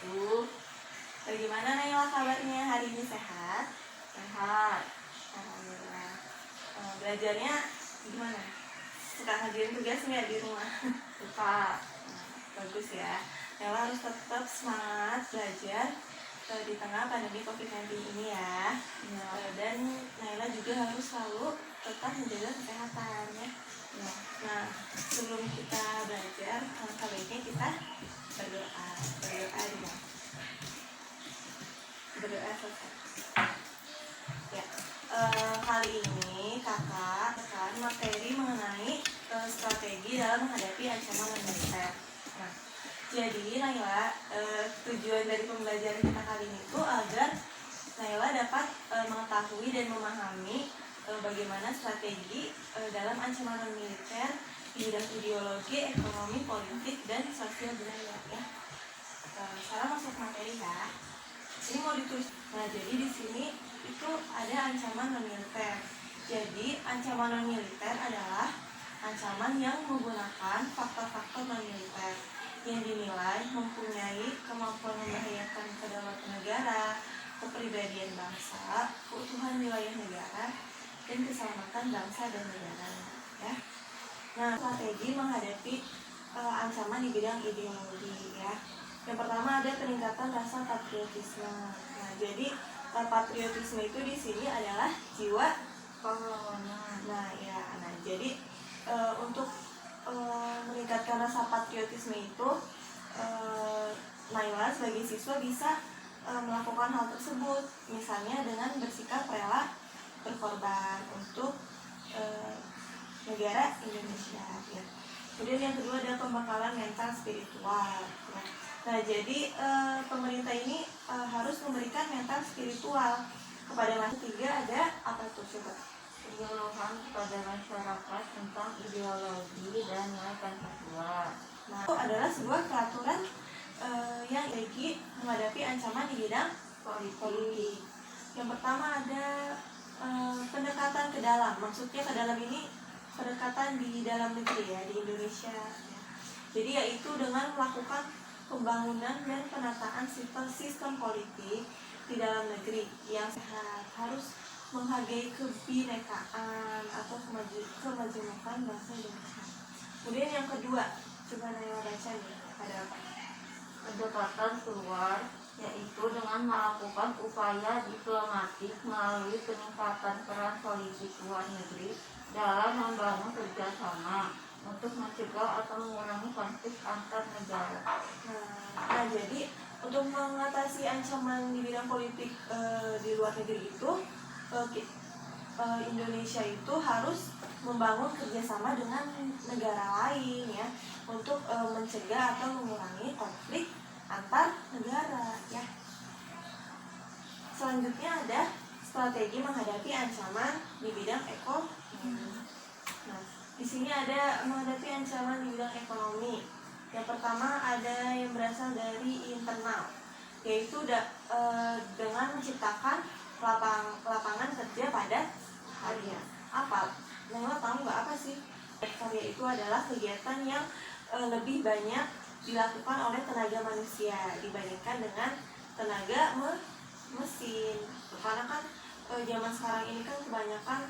wabarakatuh. Bagaimana Naila kabarnya hari ini, sehat? Sehat. Alhamdulillah. Belajarnya gimana? Suka hadirin tugas nggak di rumah? Suka. Bagus ya. Naila harus tetap semangat belajar di tengah pandemi COVID-19 ini ya. Dan Naila juga harus selalu tetap menjaga kesehatan ya. Nah, sebelum kita belajar, alangkah baiknya kita berdoa dulu. Berdoa selesai. Ya, kali ini kakak akan materi mengenai strategi dalam menghadapi ancaman militer. Nah, jadi Naila, tujuan dari pembelajaran kita kali ini itu agar Naila dapat mengetahui dan memahami bagaimana strategi dalam ancaman militer di bidang ideologi, ekonomi, politik, dan sosial budaya ya. Sekarang masuk materi ya. Ini mau ditulis. Nah, jadi di sini itu ada ancaman non militer. Jadi ancaman non militer adalah ancaman yang menggunakan faktor-faktor non militer yang dinilai mempunyai kemampuan membahayakan kedaulatan negara, kepribadian bangsa, keutuhan wilayah negara, dan keselamatan bangsa dan negara. Ya. Nah, strategi menghadapi ancaman di bidang ideologi ya. Yang pertama ada peningkatan rasa patriotisme. Nah, jadi patriotisme itu di sini adalah jiwa Pahlawanan. Nah, jadi untuk meningkatkan rasa patriotisme itu, Naila sebagai siswa bisa melakukan hal tersebut, misalnya dengan bersikap rela berkorban untuk negara Indonesia. Ya. Kemudian yang kedua ada pembekalan mental spiritual. Ya. Nah, jadi pemerintah ini harus memberikan mental spiritual kepada masyarakat. Tiga ada apa tuh coba? Penyuluhan kepada masyarakat tentang ideologi dan nilai Pancasila. Nah, itu adalah sebuah peraturan yang memiliki menghadapi ancaman di bidang politik. Yang pertama ada pendekatan ke dalam. Maksudnya ke dalam ini pendekatan di dalam negeri ya, di Indonesia. Jadi yaitu dengan melakukan pembangunan dan penataan sistem politik di dalam negeri yang sehat, harus menghargai kebinekaan atau kemajemukan bangsa Indonesia. Kemudian yang kedua, coba Naila baca nih, ada apa? Pendekatan keluar, yaitu dengan melakukan upaya diplomatik melalui peningkatan peran politik luar negeri dalam membangun kerjasama untuk mencegah atau mengurangi konflik antar negara. Nah, jadi untuk mengatasi ancaman di bidang politik di luar negeri itu, Indonesia itu harus membangun kerjasama dengan negara lain ya, untuk mencegah atau mengurangi konflik antar negara ya. Selanjutnya ada strategi menghadapi ancaman di bidang ekonomi. Nah, di sini ada menghadapi ancaman di bidang ekonomi. Yang pertama ada yang berasal dari internal, yaitu dengan menciptakan lapangan kerja pada karya. Apa? Naila tahu nggak apa sih? Karya itu adalah kegiatan yang lebih banyak dilakukan oleh tenaga manusia dibandingkan dengan tenaga mesin. Karena kan zaman sekarang ini kan kebanyakan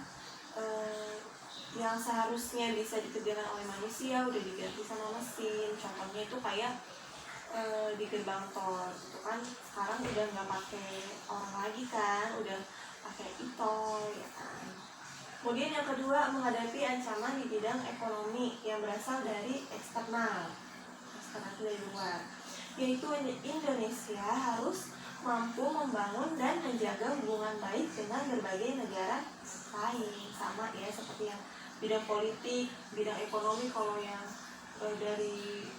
yang seharusnya bisa dikerjakan oleh manusia udah diganti sama mesin. Contohnya itu kayak di gerbang tol itu kan sekarang udah nggak pakai orang lagi kan, udah pakai e-tol ya kan. Kemudian yang kedua menghadapi ancaman di bidang ekonomi yang berasal dari eksternal dari luar, yaitu Indonesia harus mampu membangun dan menjaga hubungan baik dengan berbagai negara lain, sama ya seperti yang bidang politik, bidang ekonomi. Kalau yang dari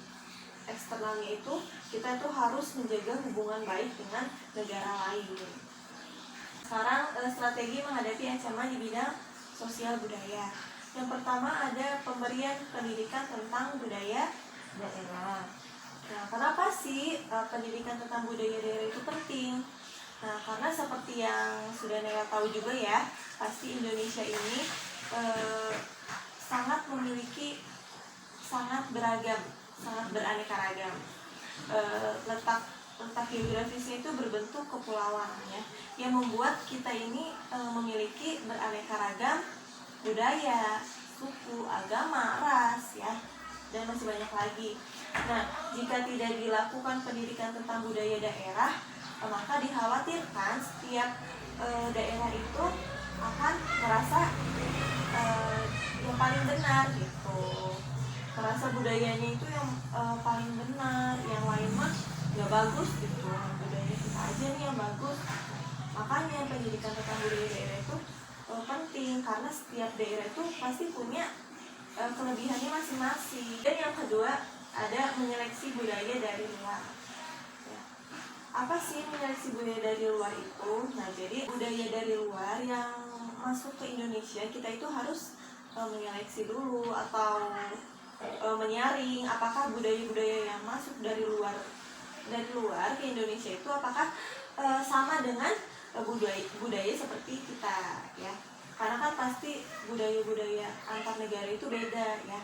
eksternalnya itu kita tuh harus menjaga hubungan baik dengan negara lain. Sekarang strategi menghadapi ancaman di bidang sosial budaya. Yang pertama ada pemberian pendidikan tentang budaya daerah. Nah, kenapa sih pendidikan tentang budaya daerah itu penting? Nah, karena seperti yang sudah Naila tahu juga ya, pasti Indonesia ini sangat beragam, sangat beraneka ragam. Letak letak geografisnya itu berbentuk kepulauan ya, yang membuat kita ini memiliki beraneka ragam budaya, suku, agama, ras ya, dan masih banyak lagi. Nah, jika tidak dilakukan pendidikan tentang budaya daerah, maka dikhawatirkan setiap daerah itu akan merasa yang paling benar gitu, merasa budayanya itu yang paling benar, yang lain mah nggak bagus gitu, budaya kita aja nih yang bagus. Makanya pendidikan tentang budaya daerah itu penting, karena setiap daerah itu pasti punya kelebihannya masing-masing. Dan yang kedua ada menyeleksi budaya dari luar. Apa sih menyeleksi budaya dari luar itu? Nah, jadi budaya dari luar yang masuk ke Indonesia, kita itu harus menyeleksi dulu atau menyaring apakah budaya-budaya yang masuk dari luar ke Indonesia itu apakah sama dengan budaya seperti kita ya. Karena kan pasti budaya-budaya antar negara itu beda ya.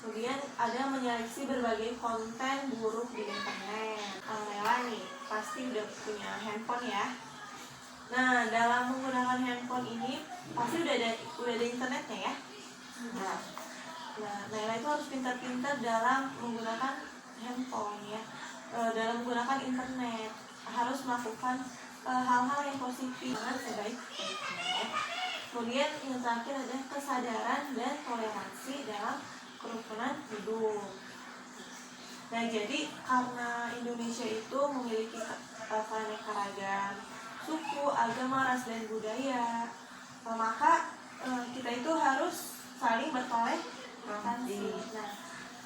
Kemudian ada menyeleksi berbagai konten buruk di internet. Lela nih pasti udah punya handphone ya. Nah, dalam menggunakan handphone ini pasti udah ada internetnya ya. Nah, Lela itu harus pintar-pintar dalam menggunakan handphone ya. Dalam menggunakan internet harus melakukan hal-hal yang positif dengan sebaik-baiknya. Kemudian yang terakhir ada kesadaran dan toleransi dalam kerukunan hidup. Nah, jadi karena Indonesia itu memiliki keanekaragaman suku, agama, ras, dan budaya, maka kita itu harus saling bertoleransi. Nah,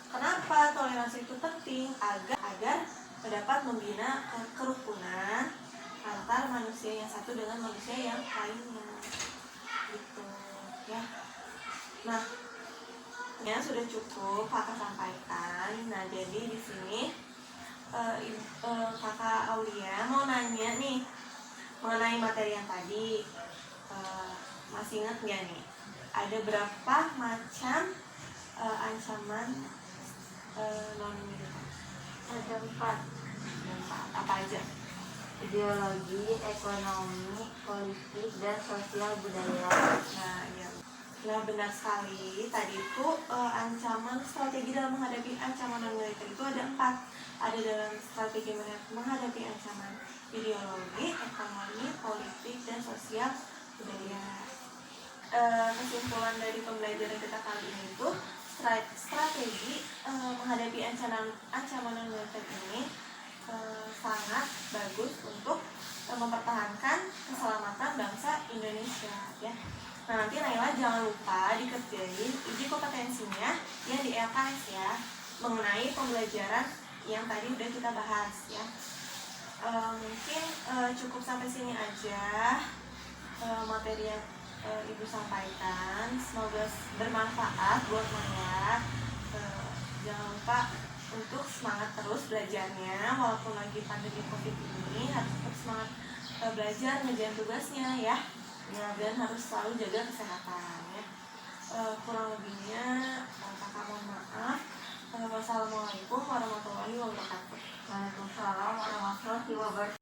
kenapa toleransi itu penting? Agar dapat membina kerukunan antar manusia yang satu dengan manusia yang lainnya, gitu ya. Nah, ya sudah cukup kakak sampaikan. Nah, jadi di sini kakak Aulia mau nanya nih mengenai materi yang tadi. Masih ingat nggak nih ada berapa macam ancaman non militer? Ada 4. Apa aja? Ideologi, ekonomi, politik, dan sosial budaya. Nah, benar sekali. Tadi itu ancaman strategi dalam menghadapi ancaman non militer itu ada 4. Ada dalam strategi menghadapi ancaman ideologi, ekonomi, politik, dan sosial budaya. Kesimpulan dari pembelajaran kita kali ini itu strategi menghadapi ancaman non militer ini sangat bagus untuk mempertahankan keselamatan bangsa Indonesia ya. Nah, nanti Naila jangan lupa dikerjain uji kompetensinya yang di LKS ya, mengenai pembelajaran yang tadi udah kita bahas ya. Mungkin cukup sampai sini aja materi yang Ibu sampaikan. Semoga bermanfaat buat Naila. Jangan lupa untuk semangat terus belajarnya, walaupun lagi pandemi COVID ini harus tetap semangat belajar, ngerjain tugasnya ya, dan harus selalu jaga kesehatan ya. Kurang lebihnya kakak mohon maaf. Wassalamualaikum warahmatullahi wabarakatuh. Waalaikumsalam warahmatullahi wabarakatuh.